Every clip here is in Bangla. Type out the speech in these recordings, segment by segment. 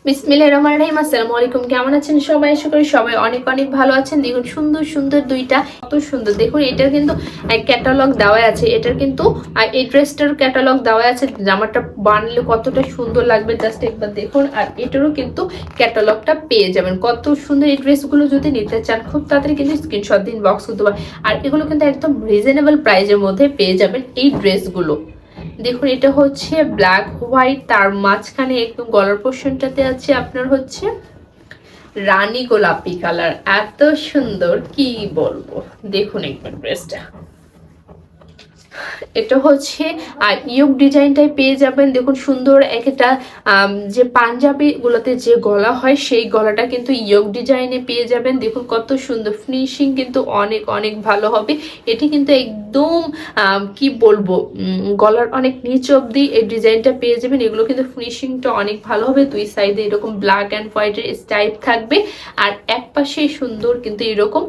বিসমিল্লাহির রহমানির রহিম। আসসালামু আলাইকুম। কেমন আছেন সবাই? আশা করি সবাই অনেক অনেক ভালো আছেন। দেখুন সুন্দর সুন্দর দুইটা, কত সুন্দর। দেখুন এটার কিন্তু ক্যাটালগ দেওয়া আছে, এটার কিন্তু এই ড্রেসটার ক্যাটালগ দেওয়া আছে। জামাটা বানলে কতটা সুন্দর লাগবে জাস্ট একবার দেখুন। আর এটারও কিন্তু ক্যাটালগটা পেয়ে যাবেন। কত সুন্দর এই ড্রেসগুলো যদি নিতে চান খুব তাড়াতাড়ি কিন্তু স্ক্রিনশট দিন, বক্স করতে পারেন। আর এগুলো কিন্তু একদম রিজনেবল প্রাইসের মধ্যে পেয়ে যাবেন এই ড্রেসগুলো। দেখুন এটা হচ্ছে ব্ল্যাক হোয়াইট, তার মাঝখানে একদম গলার পোর্শনটাতে আছে আপনার হচ্ছে রানী গোলাপি কালার। এত সুন্দর কি বলবো, দেখুন একবার ড্রেসটা। এটা হচ্ছে ইয়োগ ডিজাইনটাই পেয়ে যাবেন। দেখুন সুন্দর একটা যে পাঞ্জাবি গুলোতে যে গলা হয় সেই গলাটা কিন্তু ইয়োগ ডিজাইনে পেয়ে যাবেন। দেখুন কত সুন্দর, ফিনিশিং কিন্তু অনেক অনেক ভালো হবে। এটি কিন্তু একদম কি বলবো, গলার অনেক নিচ অব্দি এই ডিজাইনটা পেয়ে যাবেন। এগুলো কিন্তু ফিনিশিংটা অনেক ভালো হবে। দুই সাইডে এরকম ব্ল্যাক অ্যান্ড হোয়াইটের স্টাইপ থাকবে, আর এক পাশে সুন্দর কিন্তু এরকম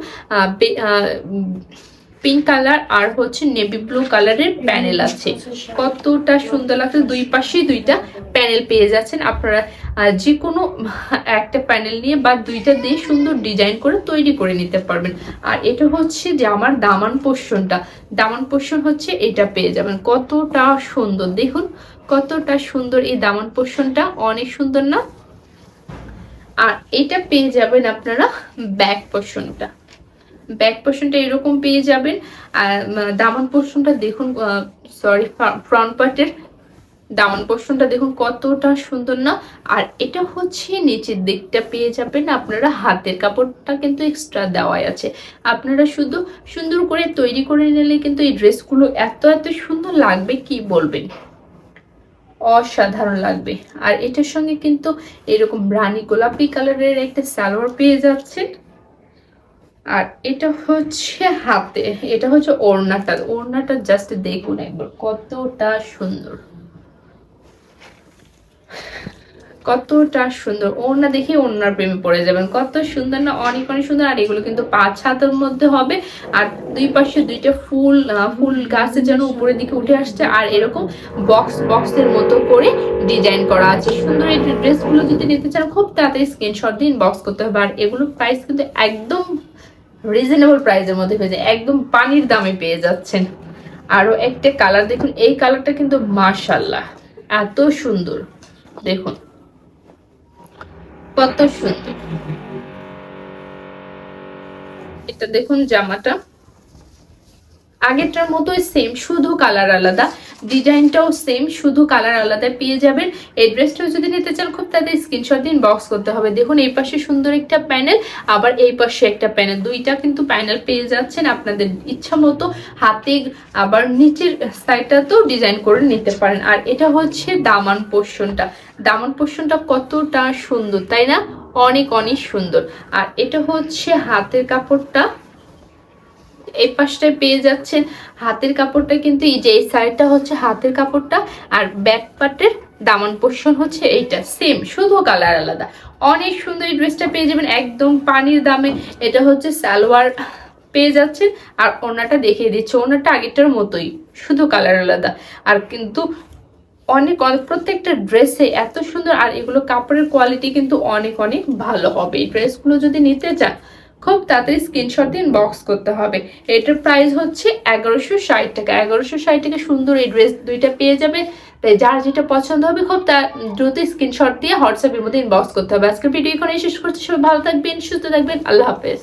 পিঙ্ক কালার আর হচ্ছে নেভি ব্লু কালারের প্যানেল আছে। কতটা সুন্দর লাগছে, দুই পাশে দুইটা প্যানেল পেয়ে যাচ্ছেন আপনারা। যে কোনো একটা প্যানেল নিয়ে বা দুইটা দিয়ে সুন্দর ডিজাইন করে তৈরি করে নিতে পারবেন। আর এটা হচ্ছে যে আমার দামান পোর্শনটা, দামান পোর্শন হচ্ছে এটা পেয়ে যাবেন। কতটা সুন্দর দেখুন, কতটা সুন্দর এই দামান পোর্শনটা, অনেক সুন্দর না? আর এটা পেয়ে যাবেন আপনারা ব্যাক পোর্শনটা, ব্যাক পোর্শনটা এরকম পেয়ে যাবেন। আর দামান পোর্শনটা দেখুন, সরি ফ্রন্ট পার্টের দামান পোর্শনটা দেখুন কতটা সুন্দর না? আর এটা হচ্ছে নিচের দিকটা পেয়ে যাবেন আপনারা। হাতের কাপড়টা কিন্তু এক্সট্রা দেওয়াই আছে, আপনারা শুধু সুন্দর করে তৈরি করে নিলে কিন্তু এই ড্রেসগুলো এত এত সুন্দর লাগবে কি বলবেন, অসাধারণ লাগবে। আর এটার সঙ্গে কিন্তু এরকম রানী গোলাপি কালারের একটা সালোয়ার পেয়ে যাচ্ছেন। আর এটা হচ্ছে হাতে, এটা হচ্ছে ওড়নাটা, ওড়নাটা জাস্ট দেখুন একবার কতটা সুন্দর, কতটা সুন্দর। ওড়না দেখে ওড়নার প্রেমে পড়ে যাবেন। কত সুন্দর না? অনেক অনেক সুন্দর। আর এগুলো কিন্তু 5 হাতের মধ্যে হবে। আর দুই পাশে দুইটা ফুল, ফুল গাছের যেন উপরের দিকে উঠে আসছে। আর এরকম বক্সের মতো করে ডিজাইন করা আছে। সুন্দর এই ড্রেসগুলো যদি নিতে চান খুব তাড়াতাড়ি স্ক্রিনশট দিয়ে ইনবক্স করতে হবে। আর এগুলোর প্রাইস কিন্তু একদম রিজনেবল প্রাইসের মধ্যে পেয়ে যায়, একদম পানির দামে পেয়ে যাচ্ছেন। আরো একটা কালার দেখুন, এই কালারটা কিন্তু মাশাআল্লাহ এত সুন্দর, দেখুন কত সুন্দর। এটা দেখুন জামাটা আগেরটার মতোই সেম, শুধু কালার আলাদা, ডিজাইনটাও সেম, শুধু কালার আলাদা পেয়ে যাবেন। এই ড্রেসটাও যদি নিতে চান খুব তাড়াতাড়ি স্ক্রিনশট দিন, বক্স করতে হবে। দেখুন এই পাশে সুন্দর একটা প্যানেল, আবার এই পাশে একটা প্যানেল, দুইটা কিন্তু প্যানেল পেয়ে যাচ্ছেন আপনাদের ইচ্ছা মতো। হাতে আবার নিচের সাইডটাতেও ডিজাইন করে নিতে পারেন। আর এটা হচ্ছে দামান পোর্শনটা, দামান পোর্শনটা কতটা সুন্দর তাই না? অনেক অনেক সুন্দর। আর এটা হচ্ছে হাতের কাপড়টা, এই পাশটায় পেয়ে যাচ্ছেন হাতের কাপড়টা, কিন্তু এই যে এই সাইডটা হচ্ছে হাতের কাপড়টা, আর ব্যাক পার্টের দামান পোর্শন হচ্ছে এইটা সেম, শুধু কালার আলাদা। অনেক সুন্দর এই ড্রেসটা পেয়ে যাবেন একদম পানির দামে। এটা হচ্ছে সালোয়ার পেয়ে যাচ্ছেন, আর ওড়নাটা দেখিয়ে দিচ্ছে, ওড়নাটা আগেরটার মতোই, শুধু কালার আলাদা। আর কিন্তু অনেক অনেক প্রত্যেকটা ড্রেসে এত সুন্দর। আর এগুলো কাপড়ের কোয়ালিটি কিন্তু অনেক অনেক ভালো হবে। এই ড্রেসগুলো যদি নিতে চান খুব তাড়াতাড়ি স্ক্রিনশট দিন, বক্স করতে হবে। এটার প্রাইস হচ্ছে 1160 টাকা। 1160 টাকা সুন্দর এই ড্রেস দুইটা পেয়ে যাবে। তাই যার যেটা পছন্দ হবে খুব দ্রুত স্ক্রিনশট দিয়ে হোয়াটসঅ্যাপের মধ্যে ইনবক্স করতে হবে। আজকের ভিডিও এখানে শেষ করছি। সবাই ভালো থাকবেন, সুস্থ থাকবেন, আল্লাহ হাফেজ।